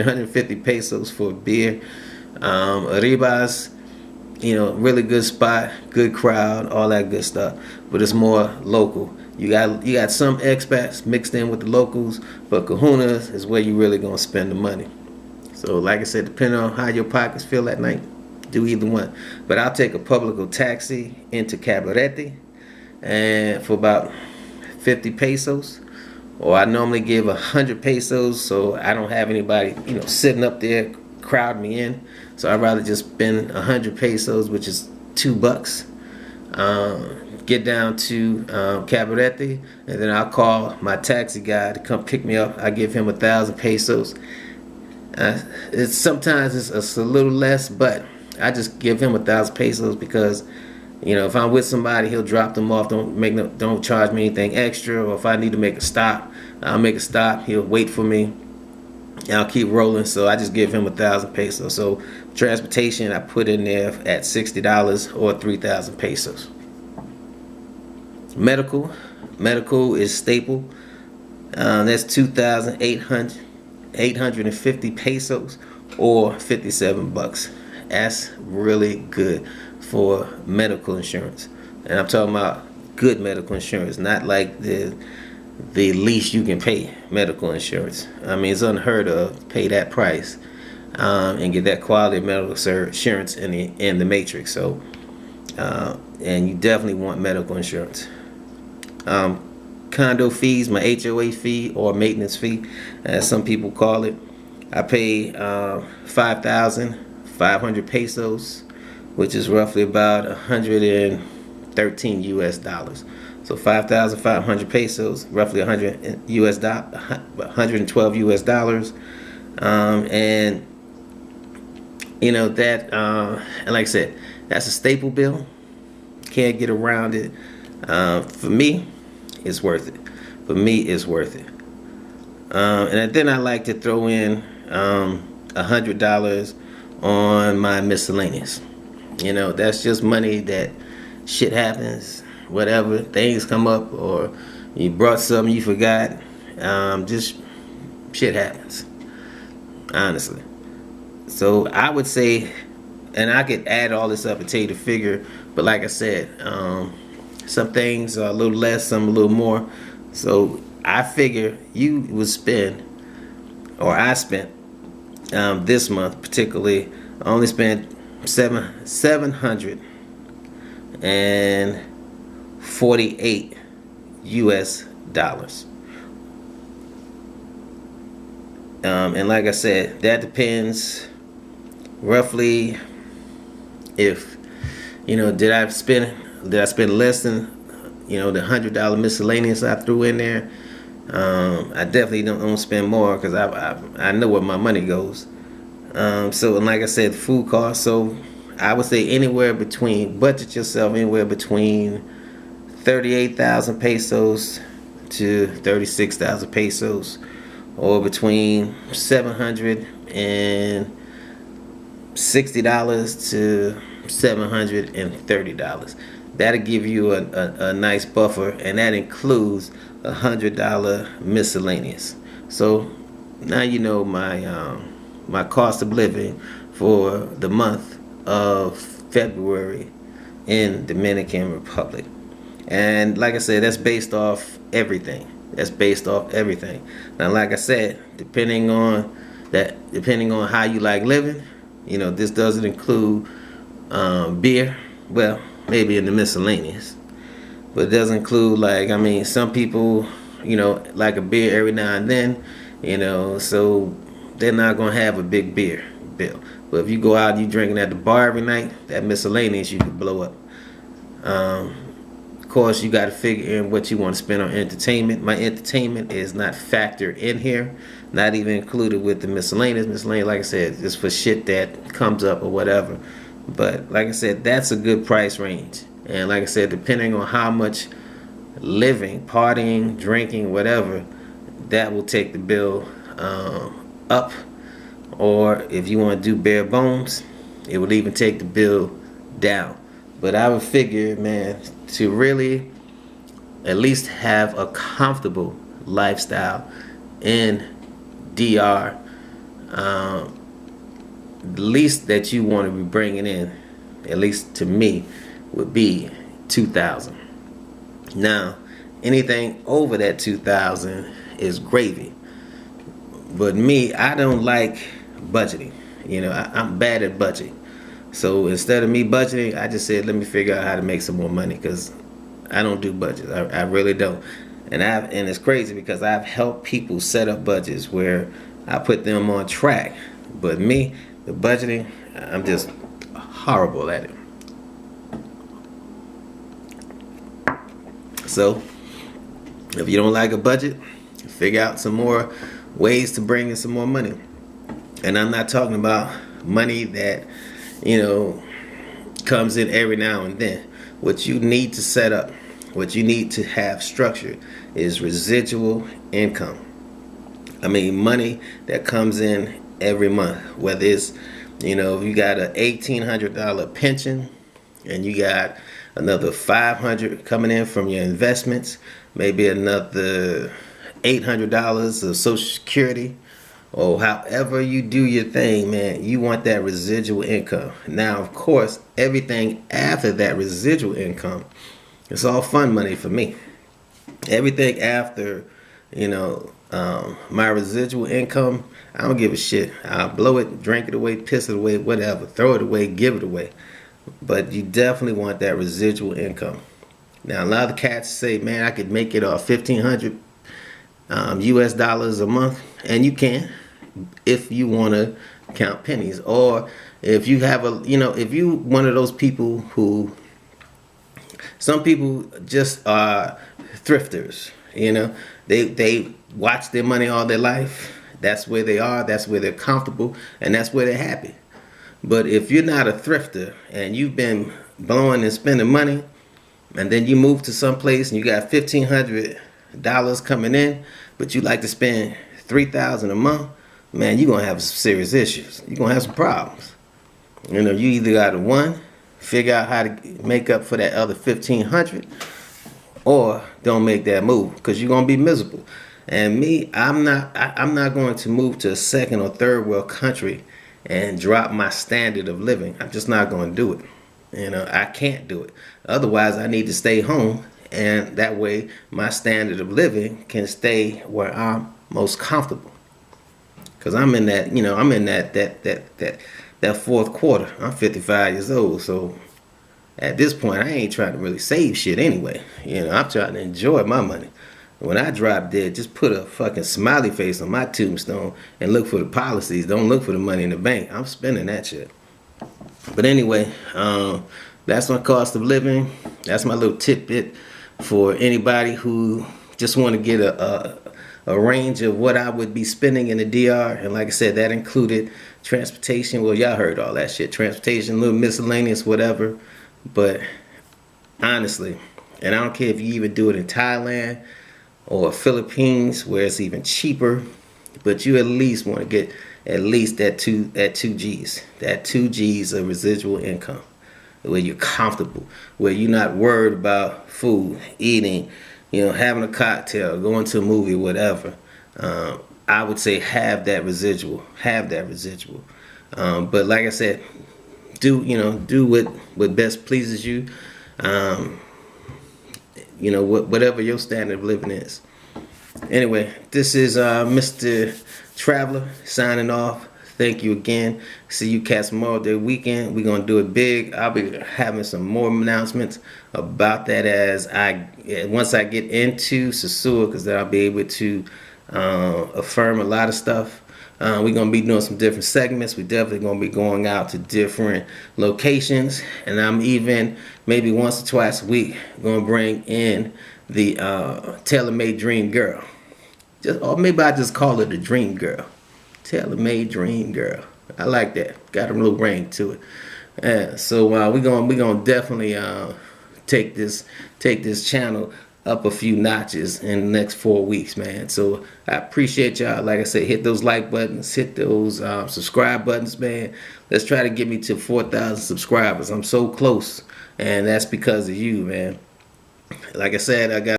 150 pesos for a beer. Arribas, really good spot, good crowd, all that good stuff. But it's more local. You got some expats mixed in with the locals, but Kahuna's is where you really gonna spend the money. So like I said, depending on how your pockets feel that night, do either one. But I'll take a public taxi into Cabarete and for about 50 pesos. Or I normally give 100 pesos so I don't have anybody, sitting up there crowd me in. So I'd rather just spend 100 pesos, which is $2. Get down to Cabarete, and then I'll call my taxi guy to come pick me up. I give him 1,000 pesos. Sometimes it's a little less, but I just give him 1,000 pesos because if I'm with somebody, he'll drop them off. Don't charge me anything extra. Or if I need to make a stop, I'll make a stop. He'll wait for me. And I'll keep rolling. So I just give him 1,000 pesos. So transportation, I put in there at $60 or 3,000 pesos. Medical is staple. That's 2,850 pesos or $57. That's really good for medical insurance, and I'm talking about good medical insurance, not like the least you can pay medical insurance. I mean, it's unheard of to pay that price and get that quality medical insurance in the matrix. So, and you definitely want medical insurance. Condo fees, my HOA fee or maintenance fee, as some people call it, I pay 5,500 pesos, which is roughly about 113 US dollars. So 5,500 pesos, roughly 112 US dollars. And that, and like I said, that's a staple bill. Can't get around it. For me, it's worth it. For me, it's worth it. And then I like to throw in $100 on my miscellaneous. That's just money that shit happens, whatever, things come up, or you brought something you forgot. Just shit happens, honestly. So I would say, and I could add all this up and tell you the figure, but like I said, some things are a little less, some a little more. So I figure you would spend, or I spent this month particularly, I only spent $748 US dollars. And like I said, that depends roughly if did I spend less than the $100 miscellaneous I threw in there. I definitely don't spend more because I know where my money goes. So, and like I said, food costs. So I would say budget yourself anywhere between 38,000 pesos to 36,000 pesos, or between $760 to $730. That'll give you a nice buffer, and that includes $100 miscellaneous. So now you know my cost of living for the month of February in Dominican Republic. And like I said, that's based off everything. Now, like I said, depending on how you like living, this doesn't include beer. Well, maybe in the miscellaneous, but it doesn't include, some people, like a beer every now and then, so they're not gonna have a big beer bill. But if you go out and you drinking at the bar every night, that miscellaneous you could blow up. Of course, you got to figure in what you want to spend on entertainment. My entertainment is not factored in here, not even included with the miscellaneous. Miscellaneous, like I said, is for shit that comes up or whatever. But like I said, that's a good price range. And like I said, depending on how much living, partying, drinking, whatever, that will take the bill up. Or if you want to do bare bones, it will even take the bill down. But I would figure, man, to really at least have a comfortable lifestyle in DR, the least that you want to be bringing in, at least to me, would be 2,000. Now, anything over that 2,000 is gravy. But me, I don't like budgeting. I'm bad at budgeting. So instead of me budgeting, I just said, let me figure out how to make some more money, because I don't do budgets. I really don't. And it's crazy because I've helped people set up budgets where I put them on track. But me, the budgeting, I'm just horrible at it. So if you don't like a budget, figure out some more ways to bring in some more money. And I'm not talking about money that, comes in every now and then. What you need to set up, what you need to have structured, is residual income. I mean, money that comes in every month. Whether it's, if you got an $1,800 pension and you got another $500 coming in from your investments, maybe another $800 of Social Security, or however you do your thing, man, you want that residual income. Now, of course, everything after that residual income, it's all fun money for me. Everything after, my residual income, I don't give a shit. I'll blow it, drink it away, piss it away, whatever, throw it away, give it away. But you definitely want that residual income. Now, a lot of the cats say, man, I could make it $1,500 US dollars a month, and you can, if you want to count pennies, or if you have if you one of those people who, some people just are thrifters. They watch their money all their life. That's where they are. That's where they're comfortable, and that's where they're happy. But if you're not a thrifter and you've been blowing and spending money, and then you move to some place and you got $1,500 coming in, but you like to spend $3,000 a month, man, you're gonna have some serious issues. You're gonna have some problems. You either gotta figure out how to make up for that other $1,500, or don't make that move, because you're gonna be miserable. And me, I'm not going to move to a second or third world country and drop my standard of living. I'm just not going to do it. I can't do it. Otherwise, I need to stay home, and that way my standard of living can stay where I'm most comfortable. Because I'm in that, I'm in that fourth quarter. I'm 55 years old, so at this point, I ain't trying to really save shit anyway. I'm trying to enjoy my money. When I drop dead, just put a fucking smiley face on my tombstone and look for the policies. Don't look for the money in the bank. I'm spending that shit. But anyway, that's my cost of living. That's my little tidbit for anybody who just want to get a range of what I would be spending in the DR. And like I said, that included transportation. Well, y'all heard all that shit. Transportation, little miscellaneous, whatever. But honestly, and I don't care if you even do it in Thailand or Philippines, where it's even cheaper, but you at least want to get at least that two G's. That 2 G's of residual income, where you're comfortable, where you're not worried about food, eating, having a cocktail, going to a movie, whatever. I would say have that residual. But like I said, do what best pleases you. Whatever your standard of living is. Anyway, this is Mr. Traveler signing off. Thank you again. See you cats tomorrow day weekend. We're gonna do it big. I'll be having some more announcements about that once I get into Sasua, because then I'll be able to affirm a lot of stuff. We're gonna be doing some different segments. We're definitely gonna be going out to different locations, and I'm even maybe once or twice a week gonna bring in the tailor-made dream girl. Or maybe I just call her the dream girl. Tailor-made dream girl. I like that. Got a little ring to it. So we're gonna definitely take this channel up a few notches in the next 4 weeks, man. So I appreciate y'all. Like I said, hit those like buttons, hit those subscribe buttons, man. Let's try to get me to 4,000 subscribers. I'm so close, and that's because of you, man. Like I said, I got